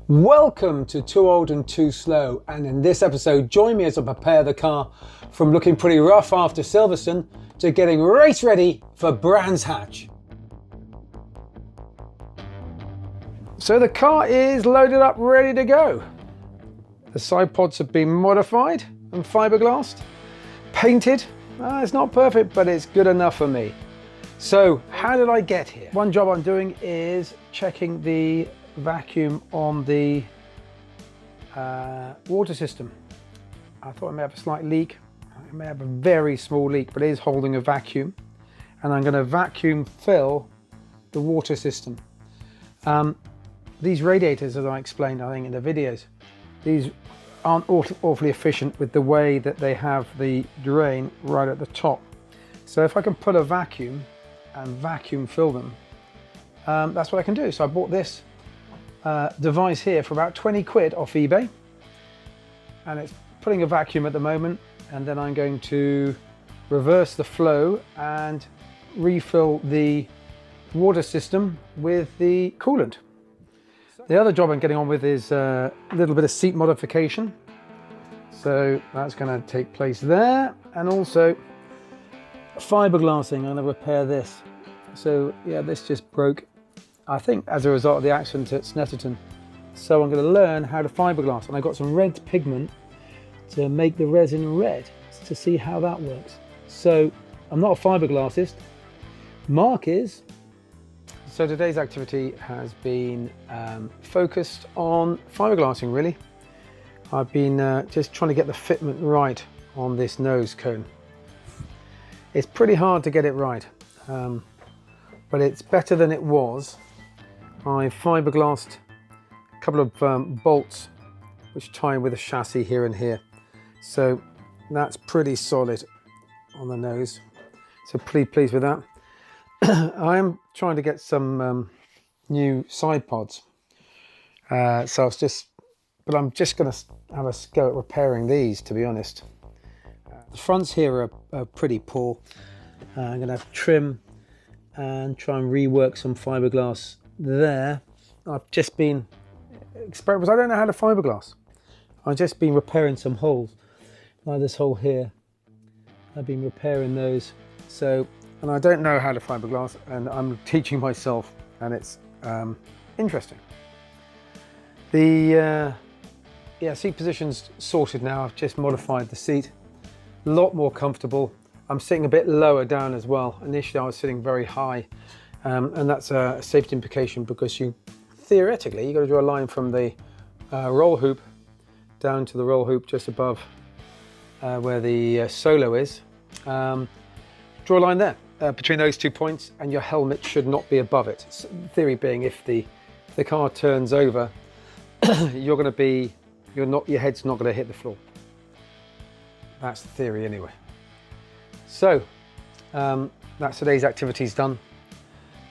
Welcome to Too Old and Too Slow, and in this episode join me as I prepare the car from looking pretty rough after Silverstone to getting race ready for Brands Hatch. So the car is loaded up, ready to go. The side pods have been modified and fiberglassed, painted. It's not perfect, but it's good enough for me. So how did I get here? One job I'm doing is checking the vacuum on the water system. I thought I may have a slight leak. I may have a very small leak, but it is holding a vacuum, and I'm going to vacuum fill the water system. These radiators, as I explained I think in the videos, these aren't awfully efficient with the way that they have the drain right at the top. So if I can put a vacuum and vacuum fill them, that's what I can do. So I bought this device here for about 20 quid off eBay, and it's putting a vacuum at the moment, and then I'm going to reverse the flow and refill the water system with the coolant. The other job I'm getting on with is a little bit of seat modification, so that's going to take place there, and also fiberglassing. I'm going to repair this. So yeah, this just broke, I think, as a result of the accident at Snetterton. So I'm going to learn how to fiberglass, and I got some red pigment to make the resin red to see how that works. So I'm not a fiberglassist. Mark is. So today's activity has been focused on fiberglassing, really. I've been just trying to get the fitment right on this nose cone. It's pretty hard to get it right, but it's better than it was. I fiberglassed a couple of bolts which tie in with the chassis here and here. So that's pretty solid on the nose. So pretty pleased with that. I am trying to get some new side pods. I'm just going to have a go at repairing these, to be honest. The fronts here are pretty poor. I'm going to trim and try and rework some fiberglass there. I've just been experimenting. I don't know how to fiberglass. I've just been repairing some holes, like this hole here. I've been repairing those. And I don't know how to fiberglass, and I'm teaching myself, and it's interesting. The seat position's sorted now. I've just modified the seat, a lot more comfortable. I'm sitting a bit lower down as well. Initially I was sitting very high, and that's a safety implication, because theoretically you've got to draw a line from the roll hoop down to the roll hoop just above where the solo is. Draw a line there between those 2 points, and your helmet should not be above it. Theory being, if the car turns over, your head's not going to hit the floor. That's the theory anyway. So that's today's activities done.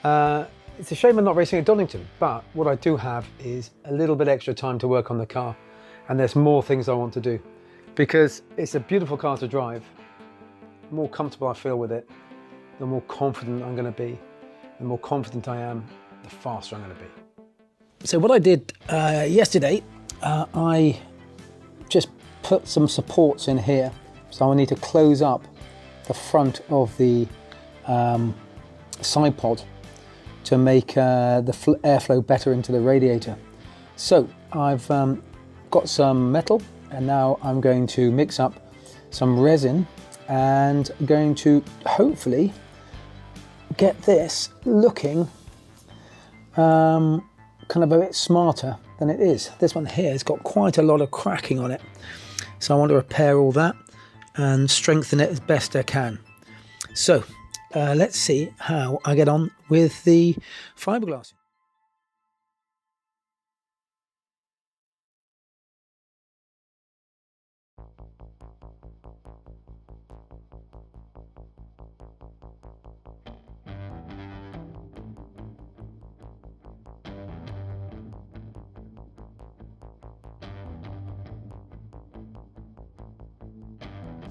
It's a shame I'm not racing at Donington, but what I do have is a little bit extra time to work on the car, and there's more things I want to do, because it's a beautiful car to drive. The more comfortable I feel with it, the more confident I'm going to be. The more confident I am, the faster I'm going to be. So what I did yesterday, I just put some supports in here. So I need to close up the front of the side pod to make the airflow better into the radiator. So I've got some metal, and now I'm going to mix up some resin and going to hopefully get this looking kind of a bit smarter than it is. This one here has got quite a lot of cracking on it, so I want to repair all that and strengthen it as best I can. So let's see how I get on with the fiberglass.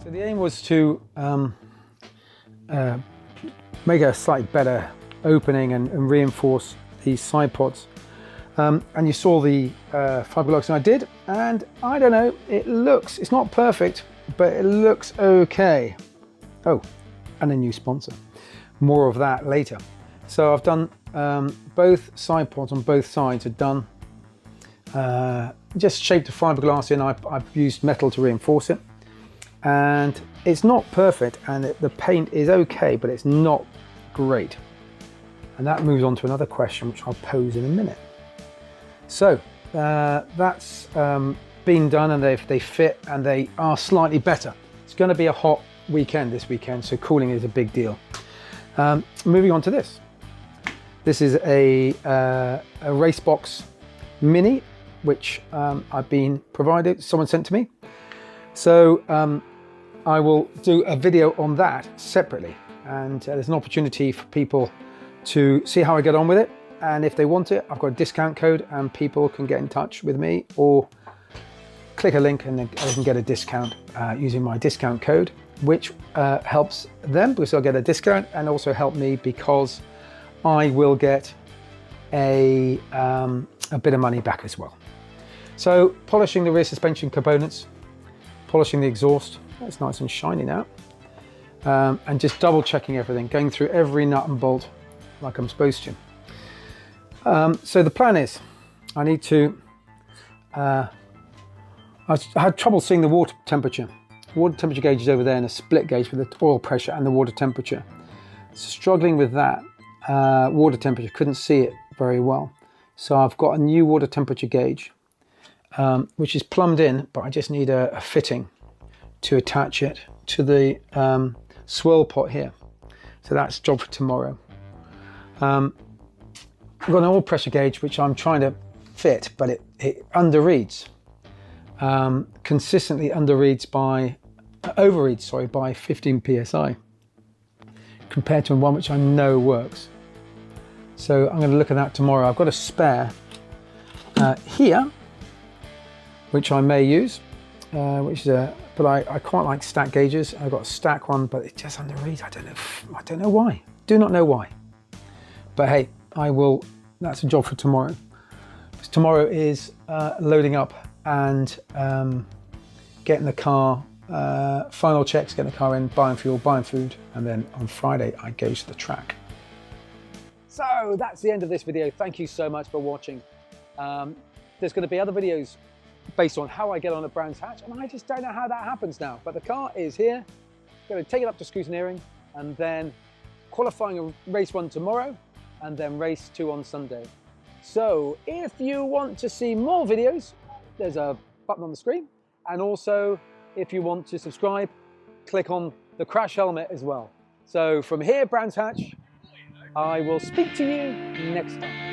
So the aim was to make a slightly better opening and reinforce these side pods. And you saw the Fiberglass I did, and I don't know, it's not perfect, but it looks okay. Oh, and a new sponsor. More of that later. So I've done both side pods on both sides are done. Just shaped the fiberglass in. I've used metal to reinforce it, and it's not perfect, and the paint is okay, but it's not great. And that moves on to another question, which I'll pose in a minute. So that's been done, and they fit, and they are slightly better. It's going to be a hot weekend this weekend, so cooling is a big deal. Moving on to this. This is a race box mini, which I've been provided, someone sent to me. So I will do a video on that separately, and there's an opportunity for people to see how I get on with it. And if they want it, I've got a discount code, and people can get in touch with me or click a link and they can get a discount using my discount code, which helps them because they'll get a discount, and also help me because I will get a bit of money back as well. So polishing the rear suspension components, polishing the exhaust, that's nice and shiny now, and just double checking everything, going through every nut and bolt like I'm supposed to. So the plan is, I need to, I had trouble seeing the water temperature. Water temperature gauge is over there in a split gauge for the oil pressure and the water temperature. Struggling with that water temperature, couldn't see it very well. So I've got a new water temperature gauge, which is plumbed in, but I just need a fitting to attach it to the swirl pot here. So that's job for tomorrow. I've got an oil pressure gauge, which I'm trying to fit, but it underreads. Consistently overreads by 15 psi compared to one which I know works. So I'm going to look at that tomorrow. I've got a spare here, which I may use, which is but I quite like stack gauges. I've got a stack one, but it just underreads. I don't know why. Do not know why. But hey, that's a job for tomorrow. Because tomorrow is loading up and getting the car, final checks, getting the car in, buying fuel, buying food, and then on Friday I go to the track. So that's the end of this video. Thank you so much for watching. There's going to be other videos based on how I get on a Brands Hatch, and I just don't know how that happens now. But the car is here. Going to take it up to scrutineering, and then qualifying a race 1 tomorrow, and then race 2 on Sunday. So if you want to see more videos, there's a button on the screen. And also, if you want to subscribe, click on the crash helmet as well. So from here, Brands Hatch, I will speak to you next time.